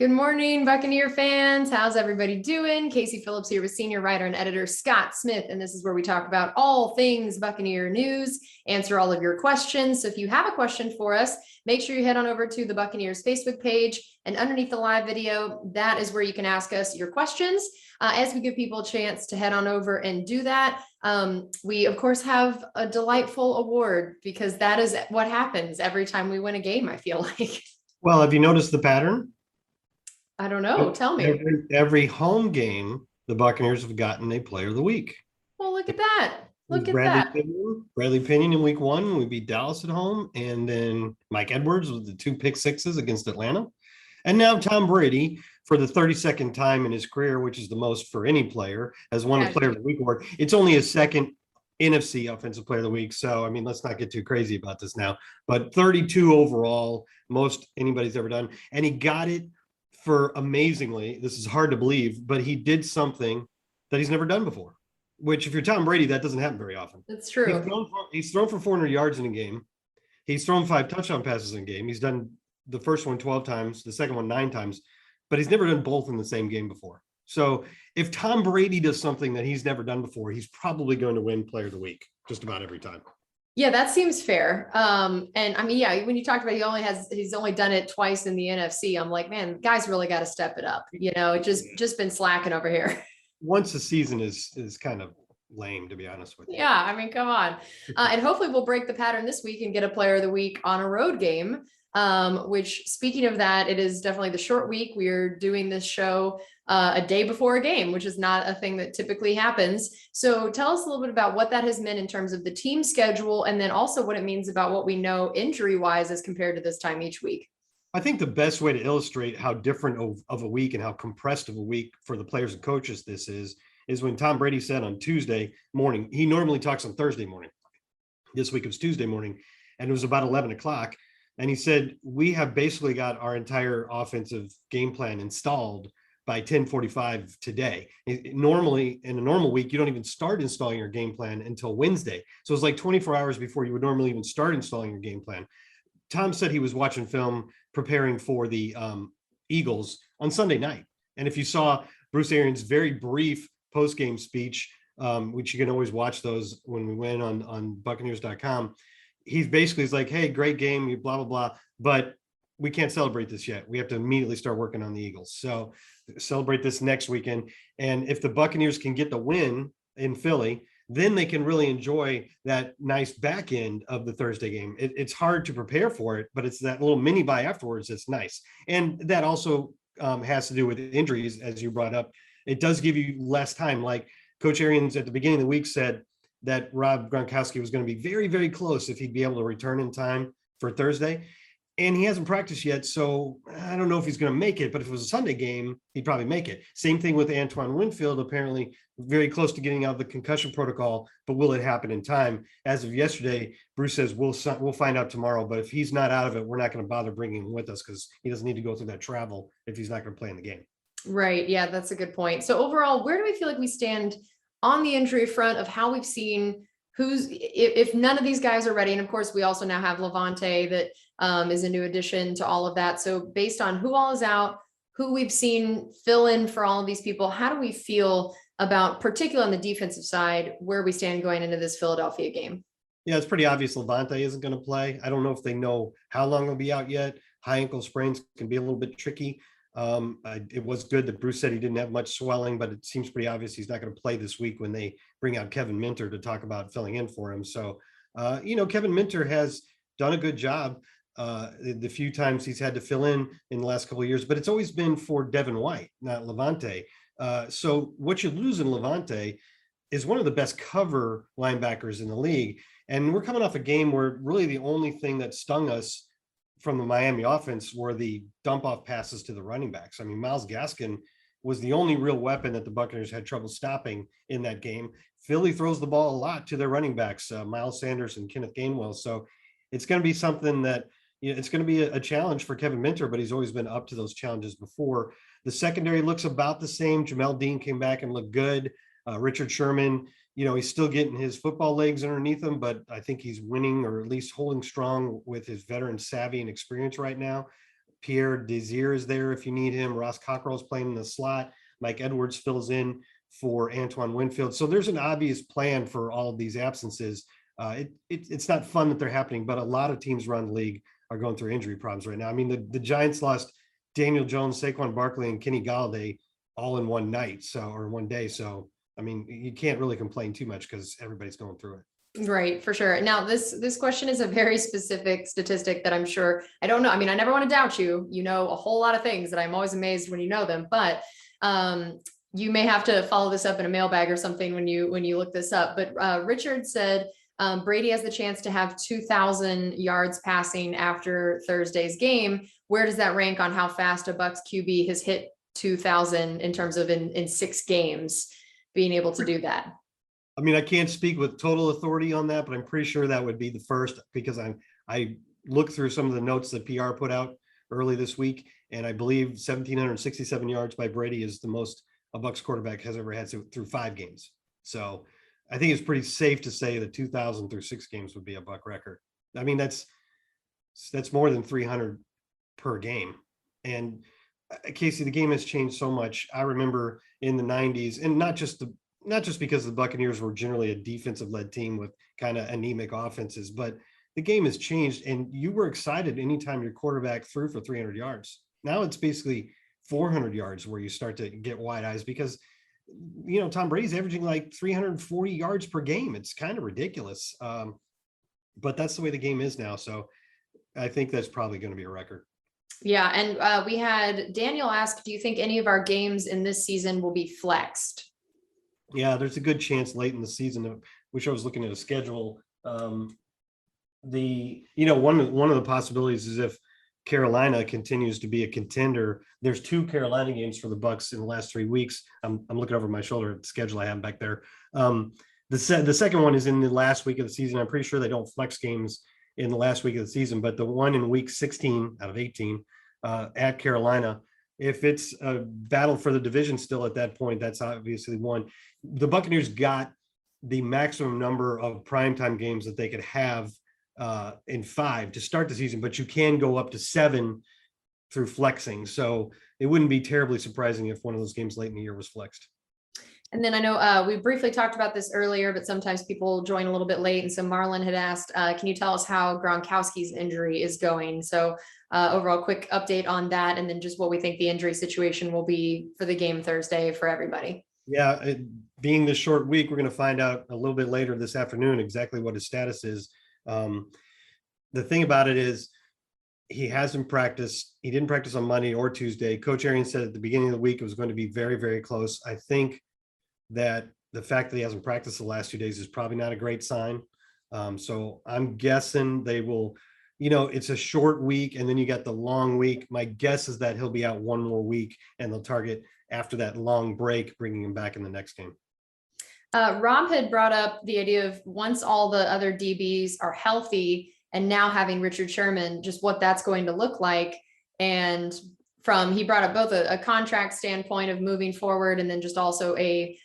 Good morning, Buccaneer fans. How's everybody doing? Casey Phillips here with senior writer and editor Scott Smith, and this is where we talk about all things Buccaneer news, answer all of your questions. So if you have a question for us, make sure you head on over to the Buccaneers Facebook page, and underneath the live video, that is where you can ask us your questions. As we give people a chance to head on over and do that, we of course have a delightful award, because that is what happens every time we win a game, I feel like. Well, have you noticed the pattern? I don't know. Tell me. Every home game, the Buccaneers have gotten a player of the week. Well, look at that. Look at Bradley that. Bradley Pinion in week one, we beat Dallas at home. And then Mike Edwards with the 2 pick sixes against Atlanta. And now Tom Brady, for the 32nd time in his career, which is the most for any player, has won a player of the week award. It's only his second NFC offensive player of the week. So, I mean, let's not get too crazy about this now. But 32 overall, most anybody's ever done. And he got it for, amazingly, this is hard to believe, but he did something that he's never done before, which if you're Tom Brady, that doesn't happen very often. That's true. He's thrown for 400 yards in a game. He's thrown 5 touchdown passes in a game. He's done the first one 12 times, the second one 9 times, but he's never done both in the same game before. So if Tom Brady does something that he's never done before, he's probably going to win player of the week just about every time. Yeah, that seems fair. And I mean, yeah, when you talked about he's only done it twice in the NFC, I'm like, man, guys really got to step it up. You know, just been slacking over here. Once a season is kind of lame, to be honest with you. Yeah, I mean, come on. And hopefully we'll break the pattern this week and get a player of the week on a road game. Which, speaking of that, it is definitely the short week. We're doing this show a day before a game, which is not a thing that typically happens. So tell us a little bit about what that has meant in terms of the team schedule, and then also what it means about what we know injury wise as compared to this time each week. I think the best way to illustrate how different of a week and how compressed of a week for the players and coaches this is when Tom Brady said on Tuesday morning, he normally talks on Thursday morning. This week it was Tuesday morning, and it was about 11 o'clock. And he said, we have basically got our entire offensive game plan installed by 10:45 today. Normally, in a normal week, you don't even start installing your game plan until Wednesday. So it's like 24 hours before you would normally even start installing your game plan. Tom said he was watching film preparing for the Eagles on Sunday night. And if you saw Bruce Arians' very brief post-game speech, which you can always watch those when we win on Buccaneers.com, he's basically like, hey, great game, you blah, blah, blah, but we can't celebrate this yet. We have to immediately start working on the Eagles. So celebrate this next weekend. And if the Buccaneers can get the win in Philly, then they can really enjoy that nice back end of the Thursday game. It's hard to prepare for it, but it's that little mini bye afterwards that's nice. And that also has to do with injuries, as you brought up. It does give you less time. Like Coach Arians at the beginning of the week said that Rob Gronkowski was going to be very, very close if he'd be able to return in time for Thursday. And he hasn't practiced yet, so I don't know if he's going to make it, but if it was a Sunday game, he'd probably make it. Same thing with Antoine Winfield, apparently very close to getting out of the concussion protocol, but will it happen in time? As of yesterday, Bruce says we'll find out tomorrow, but if he's not out of it, we're not going to bother bringing him with us because he doesn't need to go through that travel if he's not going to play in the game. Right, yeah, that's a good point. So overall, where do we feel like we stand on the injury front of how we've seen if none of these guys are ready? And of course, we also now have Levante that is a new addition to all of that. So based on who all is out, who we've seen fill in for all of these people, how do we feel about, particularly on the defensive side, where we stand going into this Philadelphia game? Yeah, it's pretty obvious Levante isn't going to play. I don't know if they know how long he'll be out yet. High ankle sprains can be a little bit tricky. It was good that Bruce said he didn't have much swelling, but it seems pretty obvious he's not going to play this week when they bring out Kevin Minter to talk about filling in for him. So, Kevin Minter has done a good job the few times he's had to fill in the last couple of years, but it's always been for Devin White, not Levante. So what you lose in Levante is one of the best cover linebackers in the league. And we're coming off a game where really the only thing that stung us from the Miami offense were the dump off passes to the running backs. I mean, Myles Gaskin was the only real weapon that the Buccaneers had trouble stopping in that game. Philly throws the ball a lot to their running backs, Miles Sanders and Kenneth Gainwell. So it's going to be something that, it's going to be a challenge for Kevin Minter, but he's always been up to those challenges before. The secondary looks about the same. Jamel Dean came back and looked good. Richard Sherman, he's still getting his football legs underneath him, but I think he's winning or at least holding strong with his veteran savvy and experience right now. Pierre Desir is there if you need him. Ross Cockrell's playing in the slot. Mike Edwards fills in for Antoine Winfield. So there's an obvious plan for all of these absences. It's not fun that they're happening, but a lot of teams around the league are going through injury problems right now. I mean, the Giants lost Daniel Jones, Saquon Barkley, and Kenny Galladay all in one night, or one day. So, I mean, you can't really complain too much because everybody's going through it. Right, for sure. Now, this question is a very specific statistic that I'm sure I don't know. I mean, I never want to doubt you. You know a whole lot of things that I'm always amazed when you know them, but you may have to follow this up in a mailbag or something when you look this up. But Richard said Brady has the chance to have 2,000 yards passing after Thursday's game. Where does that rank on how fast a Bucs QB has hit 2,000 in terms of in 6 games being able to do that? I mean, I can't speak with total authority on that, but I'm pretty sure that would be the first, because I looked through some of the notes that PR put out early this week, and I believe 1,767 yards by Brady is the most a Bucs quarterback has ever had through 5 games. So I think it's pretty safe to say that 2,000 through 6 games would be a Buc record. I mean, that's more than 300 per game. And Casey, the game has changed so much. I remember in the 90s, and not just because the Buccaneers were generally a defensive-led team with kind of anemic offenses, but the game has changed, and you were excited anytime your quarterback threw for 300 yards. Now it's basically 400 yards where you start to get wide eyes because, you know, Tom Brady's averaging like 340 yards per game. It's kind of ridiculous. But that's the way the game is now. So I think that's probably going to be a record. Yeah. And we had Daniel ask, do you think any of our games in this season will be flexed? Yeah, there's a good chance late in the season. I wish I was looking at a schedule. One of the possibilities is if Carolina continues to be a contender. There's 2 Carolina games for the Bucs in the last 3 weeks. I'm looking over my shoulder at the schedule I have back there. The second one is in the last week of the season. I'm pretty sure they don't flex games in the last week of the season, but the one in week 16 out of 18 at Carolina, if it's a battle for the division still at that point, that's obviously one. The Buccaneers got the maximum number of primetime games that they could have in 5 to start the season, but you can go up to 7 through flexing. So it wouldn't be terribly surprising if one of those games late in the year was flexed. And then I know we briefly talked about this earlier, but sometimes people join a little bit late. And so Marlon had asked, can you tell us how Gronkowski's injury is going? So overall quick update on that, and then just what we think the injury situation will be for the game Thursday for everybody. Yeah, being this short week, we're going to find out a little bit later this afternoon exactly what his status is. The thing about it is he hasn't practiced. He didn't practice on Monday or Tuesday. Coach Arians said at the beginning of the week it was going to be very, very close. I think that the fact that he hasn't practiced the last 2 days is probably not a great sign. So I'm guessing they will, it's a short week and then you got the long week. My guess is that he'll be out 1 more week and they'll target after that long break, bringing him back in the next game. Rob had brought up the idea of once all the other DBs are healthy and now having Richard Sherman, just what that's going to look like. And he brought up both a contract standpoint of moving forward and then just also a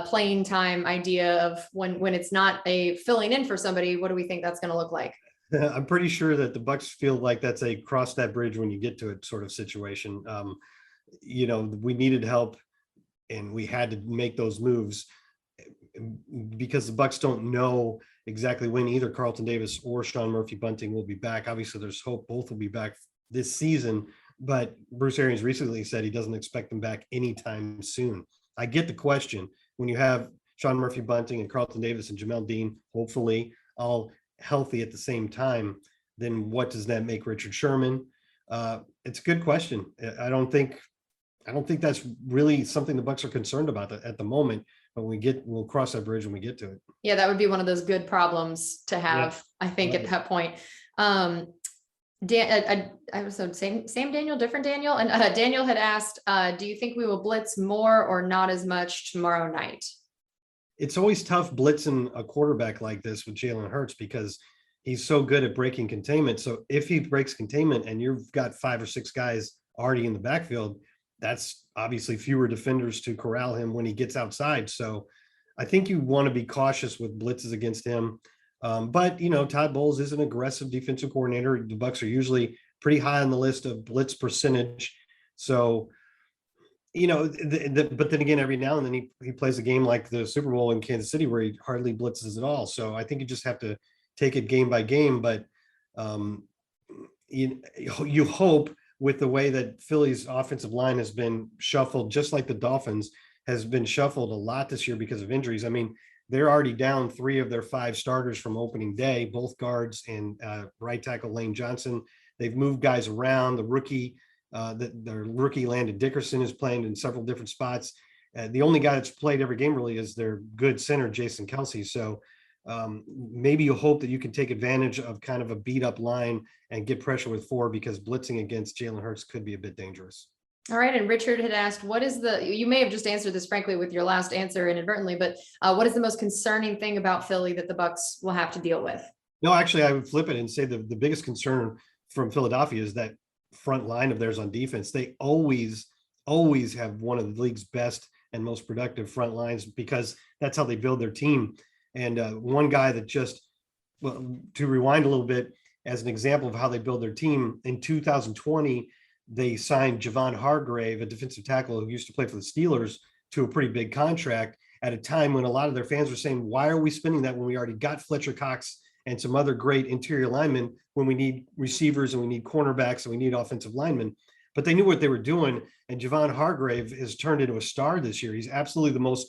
playing time idea of when it's not a filling in for somebody, what do we think that's going to look like? I'm pretty sure that the Bucs feel like that's a cross that bridge when you get to it sort of situation. We needed help and we had to make those moves because the Bucs don't know exactly when either Carlton Davis or Sean Murphy-Bunting will be back. Obviously, there's hope both will be back this season, but Bruce Arians recently said he doesn't expect them back anytime soon. I get the question when you have Sean Murphy-Bunting and Carlton Davis and Jamel Dean, hopefully all healthy at the same time, then what does that make Richard Sherman? It's a good question. I don't think that's really something the Bucs are concerned about at the moment, but we'll cross that bridge when we get to it. Yeah, that would be one of those good problems to have, yeah. I think at that point. I was same Daniel, different Daniel. And Daniel had asked, do you think we will blitz more or not as much tomorrow night? It's always tough blitzing a quarterback like this with Jalen Hurts because he's so good at breaking containment. So if he breaks containment and you've got 5 or 6 guys already in the backfield, that's obviously fewer defenders to corral him when he gets outside. So I think you want to be cautious with blitzes against him. But Todd Bowles is an aggressive defensive coordinator. The Bucs are usually pretty high on the list of blitz percentage. So, but then again, every now and then he plays a game like the Super Bowl in Kansas City where he hardly blitzes at all. So I think you just have to take it game by game. But you hope, with the way that Philly's offensive line has been shuffled, just like the Dolphins has been shuffled a lot this year because of injuries. I mean, they're already down 3 of their 5 starters from opening day, both guards and right tackle Lane Johnson. They've moved guys around. The rookie Landon Dickerson is playing in several different spots. The only guy that's played every game really is their good center, Jason Kelsey. So maybe you hope that you can take advantage of kind of a beat up line and get pressure with 4, because blitzing against Jalen Hurts could be a bit dangerous. All right. And Richard had asked, you may have just answered this frankly with your last answer inadvertently, but what is the most concerning thing about Philly that the Bucs will have to deal with? No, actually, I would flip it and say the biggest concern from Philadelphia is that front line of theirs on defense. They always have one of the league's best and most productive front lines, because that's how they build their team. And one guy that to rewind a little bit, as an example of how they build their team, in 2020, they signed Javon Hargrave, a defensive tackle who used to play for the Steelers, to a pretty big contract at a time when a lot of their fans were saying, why are we spending that when we already got Fletcher Cox and some other great interior linemen, when we need receivers and we need cornerbacks and we need offensive linemen? But they knew what they were doing. And Javon Hargrave has turned into a star this year. He's absolutely the most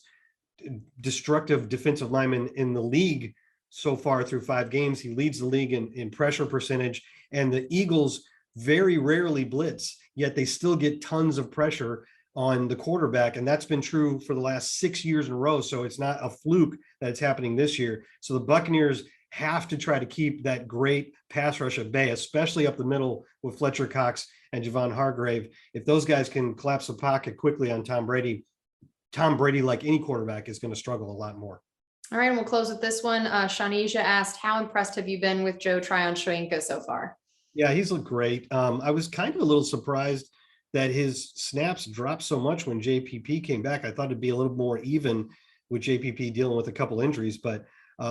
destructive defensive lineman in the league so far through 5 games. He leads the league in pressure percentage, and the Eagles very rarely blitz, yet they still get tons of pressure on the quarterback. And that's been true for the last 6 years in a row. So it's not a fluke that it's happening this year. So the Buccaneers have to try to keep that great pass rush at bay, especially up the middle with Fletcher Cox and Javon Hargrave. If those guys can collapse the pocket quickly on Tom Brady, like any quarterback, is going to struggle a lot more. All right. And we'll close with this one. Shanisha asked, how impressed have you been with Joe Tryon-Shoyinka so far? Yeah, he's looked great. I was kind of a little surprised that his snaps dropped so much when JPP came back. I thought it'd be a little more even with JPP dealing with a couple injuries, but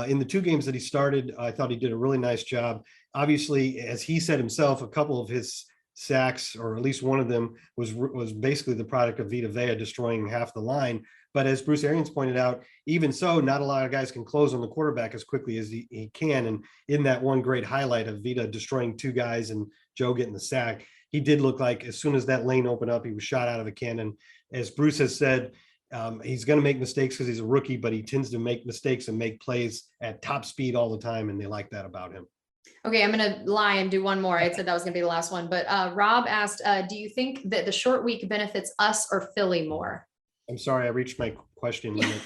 in the 2 games that he started, I thought he did a really nice job. Obviously, as he said himself, a couple of his sacks, or at least one of them, was basically the product of Vita Vea destroying half the line. But as Bruce Arians pointed out, even so, not a lot of guys can close on the quarterback as quickly as he can. And in that one great highlight of Vita destroying 2 guys and Joe getting the sack, he did look like as soon as that lane opened up, he was shot out of a cannon. As Bruce has said, he's going to make mistakes because he's a rookie, but he tends to make mistakes and make plays at top speed all the time, and they like that about him. Okay, I'm going to lie and do one more. I said that was going to be the last one, but Rob asked, do you think that the short week benefits us or Philly more? I'm sorry, I reached my question limit.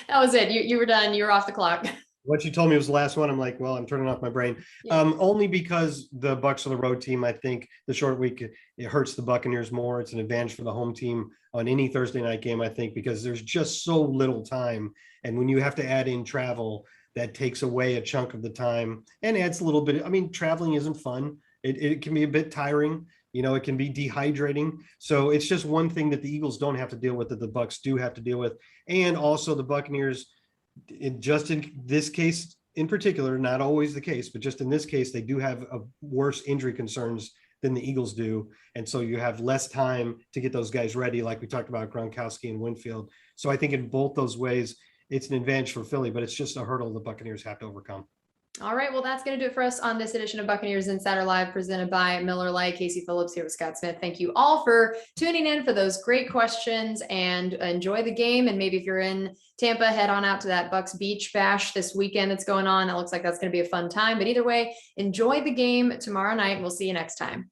That was it. You were done. You were off the clock. What you told me was the last one. I'm like, well, I'm turning off my brain. Yeah. Only because the Bucs are the road team. I think the short week, it hurts the Buccaneers more. It's an advantage for the home team on any Thursday night game, I think, because there's just so little time. And when you have to add in travel, that takes away a chunk of the time and adds a little bit. I mean, traveling isn't fun. It can be a bit tiring. It can be dehydrating. So it's just one thing that the Eagles don't have to deal with that the Bucs do have to deal with. And also the Buccaneers, in this case in particular, not always the case, but just in this case, they do have worse injury concerns than the Eagles do. And so you have less time to get those guys ready, like we talked about Gronkowski and Winfield. So I think in both those ways, it's an advantage for Philly, but it's just a hurdle the Buccaneers have to overcome. All right. Well, that's going to do it for us on this edition of Buccaneers Insider Live, presented by Miller Lite. Casey Phillips here with Scott Smith. Thank you all for tuning in for those great questions, and enjoy the game. And maybe if you're in Tampa, head on out to that Bucs Beach Bash this weekend that's going on. It looks like that's going to be a fun time. But either way, enjoy the game tomorrow night. We'll see you next time.